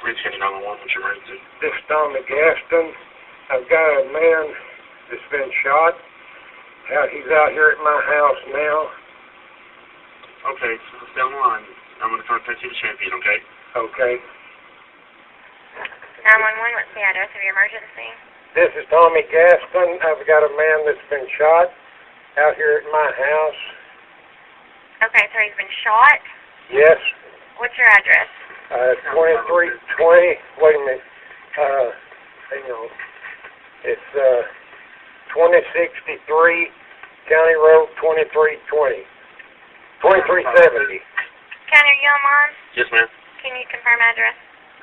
Ranch County 911, what's your emergency? This is Tommy Gaston. I've got a man that's been shot. He's out here at my house now. Okay, so stay on the line. I'm going to contact you to Champion, okay? Okay. 911, what's the address of your emergency? This is Tommy Gaston. I've got a man that's been shot out here at my house. Okay, so he's been shot? Yes. What's your address? 2320. Wait a minute. Hang on. It's 2063 County Road 2320. 2370. County, are you online? Yes, ma'am. Can you confirm address?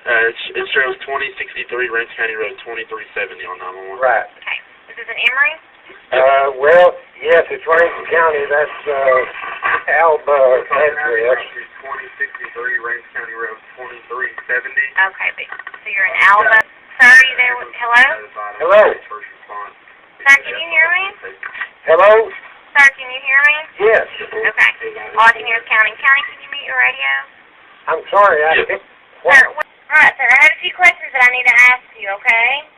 It shows 2063 Ranch County Road 2370 on 911. Right. Okay. Is this an Emory? Well, yes, it's Rankin County. That's Alba address. 2063 Ranch County Road 2370. Okay, so you're in Alba. Sir, are you there? Hello? Hello. Sir, can you hear me? Hello? Sir, can you hear me? Yes. Okay. All I can hear is counting. County, can you mute your radio? I'm sorry. Sir, alright, sir, I have a few questions that I need to ask you, okay?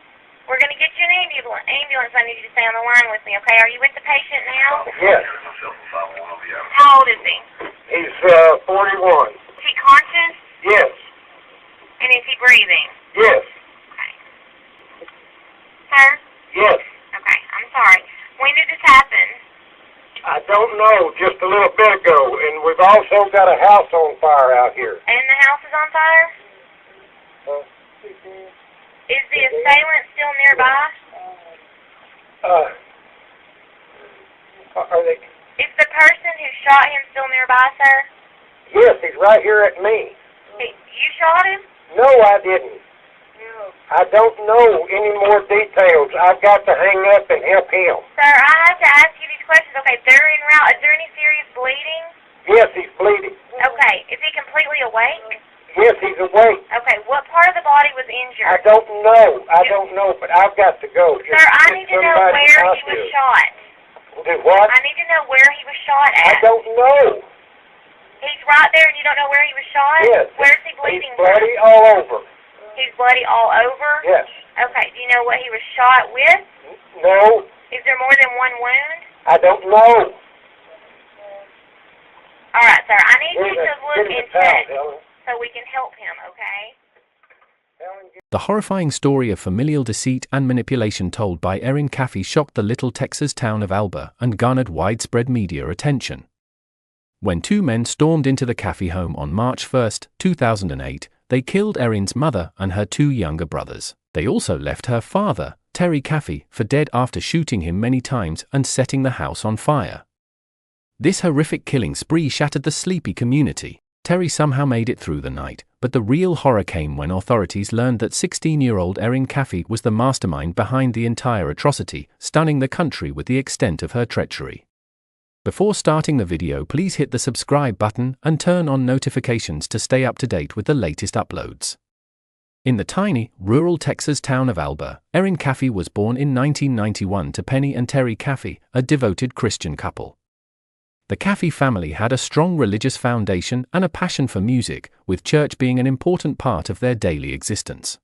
We're going to get you an ambulance. I need you to stay on the line with me, okay? Are you with the patient now? Yes. How old is he? He's 41. Is he conscious? Yes. And is he breathing? Yes. Okay. Sir? Yes. Okay, I'm sorry. When did this happen? I don't know, just a little bit ago, and we've also got a house on fire out here. And the house is on fire? Is the assailant still nearby? Are they? Is the person who shot him still nearby, sir? Yes, he's right here at me. You shot him? No, I didn't. I don't know any more details. I've got to hang up and help him. Sir, I have to ask you these questions. Okay, they're en route. Is there any serious bleeding? Yes, he's bleeding. Okay, is he completely awake? Yes, he's awake. Okay, what part of the body was injured? I don't know, but I've got to go. Sir, I need to know where he was shot. Do what? I need to know where he was shot at. I don't know. He's right there and you don't know where he was shot? Yes. Where's he bleeding He's bloody from? all over. He's bloody all over? Yes. Okay, do you know what he was shot with? No. Is there more than one wound? I don't know. All right, sir, I need you to look and check Helen. so we can help him, okay? The horrifying story of familial deceit and manipulation told by Erin Caffey shocked the little Texas town of Alba and garnered widespread media attention. When two men stormed into the Caffey home on March 1, 2008, they killed Erin's mother and her two younger brothers. They also left her father, Terry Caffey, for dead after shooting him many times and setting the house on fire. This horrific killing spree shattered the sleepy community. Terry somehow made it through the night, but the real horror came when authorities learned that 16-year-old Erin Caffey was the mastermind behind the entire atrocity, stunning the country with the extent of her treachery. Before starting the video, please hit the subscribe button and turn on notifications to stay up to date with the latest uploads. In the tiny, rural Texas town of Alba, Erin Caffey was born in 1991 to Penny and Terry Caffey, a devoted Christian couple. The Caffey family had a strong religious foundation and a passion for music, with church being an important part of their daily existence.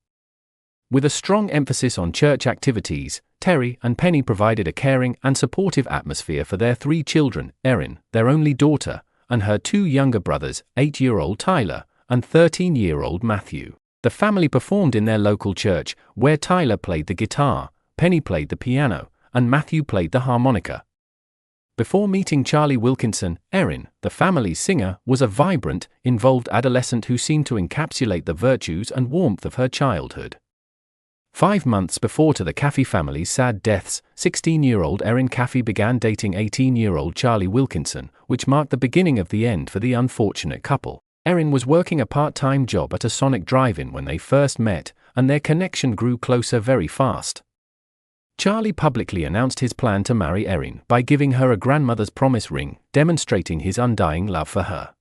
With a strong emphasis on church activities, Terry and Penny provided a caring and supportive atmosphere for their three children, Erin, their only daughter, and her two younger brothers, 8-year-old Tyler and 13-year-old Matthew. The family performed in their local church, where Tyler played the guitar, Penny played the piano, and Matthew played the harmonica. Before meeting Charlie Wilkinson, Erin, the family's singer, was a vibrant, involved adolescent who seemed to encapsulate the virtues and warmth of her childhood. 5 months before the Caffey family's sad deaths, 16-year-old Erin Caffey began dating 18-year-old Charlie Wilkinson, which marked the beginning of the end for the unfortunate couple. Erin was working a part-time job at a Sonic drive-in when they first met, and their connection grew closer very fast. Charlie publicly announced his plan to marry Erin by giving her a grandmother's promise ring, demonstrating his undying love for her.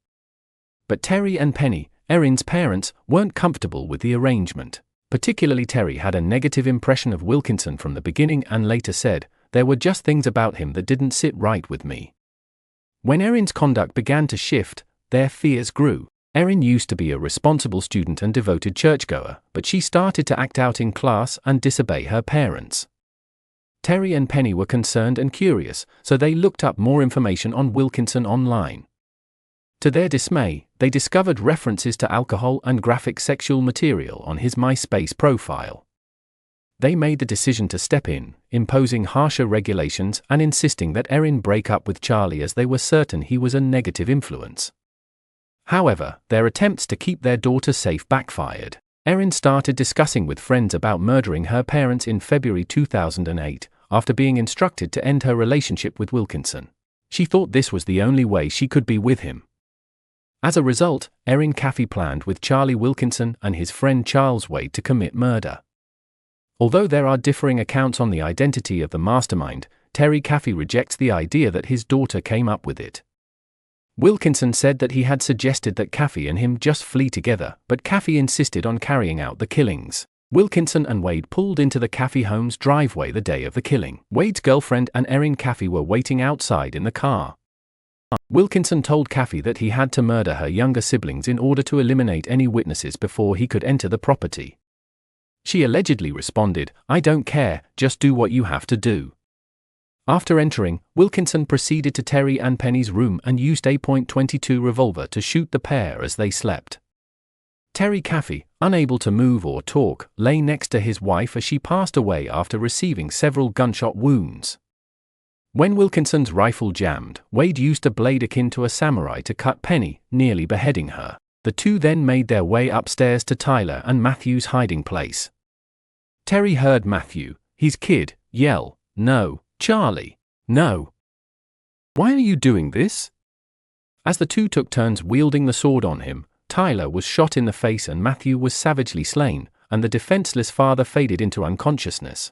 But Terry and Penny, Erin's parents, weren't comfortable with the arrangement. Particularly Terry had a negative impression of Wilkinson from the beginning and later said, "There were just things about him that didn't sit right with me." When Erin's conduct began to shift, their fears grew. Erin used to be a responsible student and devoted churchgoer, but she started to act out in class and disobey her parents. Terry and Penny were concerned and curious, so they looked up more information on Wilkinson online. To their dismay, they discovered references to alcohol and graphic sexual material on his MySpace profile. They made the decision to step in, imposing harsher regulations and insisting that Erin break up with Charlie as they were certain he was a negative influence. However, their attempts to keep their daughter safe backfired. Erin started discussing with friends about murdering her parents in February 2008, after being instructed to end her relationship with Wilkinson. She thought this was the only way she could be with him. As a result, Erin Caffey planned with Charlie Wilkinson and his friend Charles Wade to commit murder. Although there are differing accounts on the identity of the mastermind, Terry Caffey rejects the idea that his daughter came up with it. Wilkinson said that he had suggested that Caffey and him just flee together, but Caffey insisted on carrying out the killings. Wilkinson and Wade pulled into the Caffey home's driveway the day of the killing. Wade's girlfriend and Erin Caffey were waiting outside in the car. Wilkinson told Caffey that he had to murder her younger siblings in order to eliminate any witnesses before he could enter the property. She allegedly responded, "I don't care, just do what you have to do." After entering, Wilkinson proceeded to Terry and Penny's room and used a .22 revolver to shoot the pair as they slept. Terry Caffey, unable to move or talk, lay next to his wife as she passed away after receiving several gunshot wounds. When Wilkinson's rifle jammed, Wade used a blade akin to a samurai to cut Penny, nearly beheading her. The two then made their way upstairs to Tyler and Matthew's hiding place. Terry heard Matthew, his kid, yell, "No, Charlie, no. Why are you doing this?" As the two took turns wielding the sword on him, Tyler was shot in the face and Matthew was savagely slain, and the defenseless father faded into unconsciousness.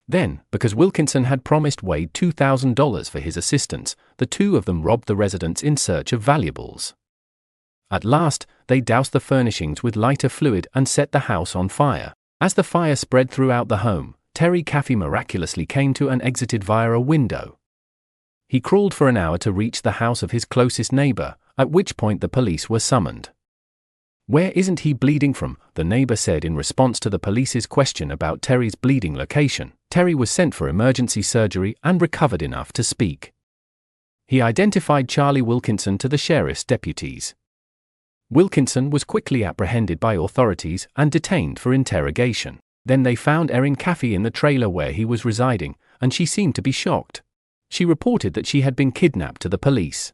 Then, because Wilkinson had promised Wade $2,000 for his assistance, the two of them robbed the residence in search of valuables. At last, they doused the furnishings with lighter fluid and set the house on fire. As the fire spread throughout the home, Terry Caffey miraculously came to and exited via a window. He crawled for an hour to reach the house of his closest neighbor, at which point the police were summoned. "Where isn't he bleeding from?" the neighbor said in response to the police's question about Terry's bleeding location. Terry was sent for emergency surgery and recovered enough to speak. He identified Charlie Wilkinson to the sheriff's deputies. Wilkinson was quickly apprehended by authorities and detained for interrogation. Then they found Erin Caffey in the trailer where he was residing, and she seemed to be shocked. She reported that she had been kidnapped to the police.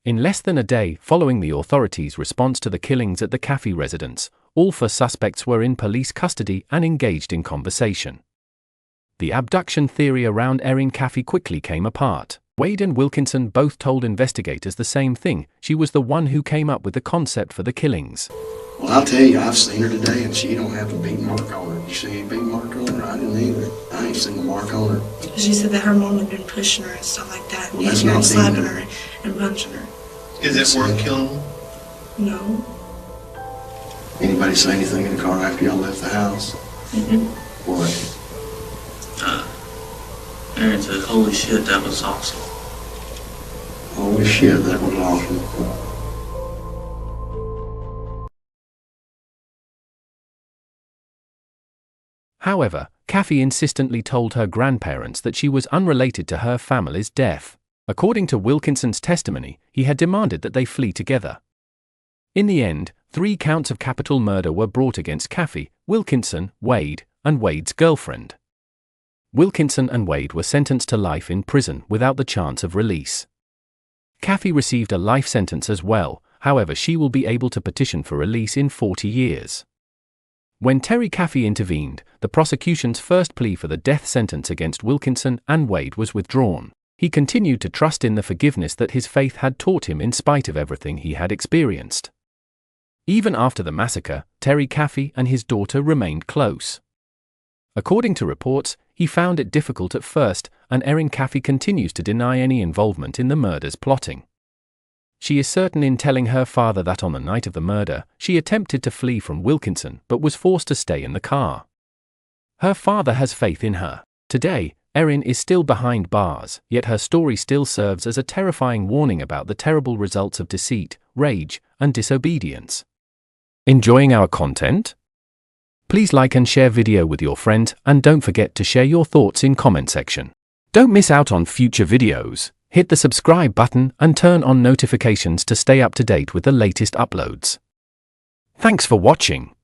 In less than a day following the authorities' response to the killings at the Caffey residence, all four suspects were in police custody and engaged in conversation. The abduction theory around Erin Caffey quickly came apart. Wade and Wilkinson both told investigators the same thing: she was the one who came up with the concept for the killings. "Well, I'll tell you, I've seen her today and she don't have a beat mark on her. You see any beat mark on her? I didn't either. I ain't seen a mark on her." She said that her mom had been pushing her and stuff like that, Well, that's hitting her and not slapping even- her and punching her. Is it worth killing them? No. Anybody say anything in the car after y'all left the house? What? Erin said, "Holy shit, that was awesome." Holy shit, that was awesome. However, Caffey insistently told her grandparents that she was unrelated to her family's death. According to Wilkinson's testimony, he had demanded that they flee together. In the end, 3 counts of capital murder were brought against Caffey, Wilkinson, Wade, and Wade's girlfriend. Wilkinson and Wade were sentenced to life in prison without the chance of release. Caffey received a life sentence as well, however she will be able to petition for release in 40 years. When Terry Caffey intervened, the prosecution's first plea for the death sentence against Wilkinson and Wade was withdrawn. He continued to trust in the forgiveness that his faith had taught him in spite of everything he had experienced. Even after the massacre, Terry Caffey and his daughter remained close. According to reports, he found it difficult at first, and Erin Caffey continues to deny any involvement in the murder's plotting. She is certain in telling her father that on the night of the murder, she attempted to flee from Wilkinson but was forced to stay in the car. Her father has faith in her. Today, Erin is still behind bars, yet her story still serves as a terrifying warning about the terrible results of deceit, rage, and disobedience. Enjoying our content? Please like and share video with your friend, and don't forget to share your thoughts in comment section. Don't miss out on future videos. Hit the subscribe button and turn on notifications to stay up to date with the latest uploads. Thanks for watching.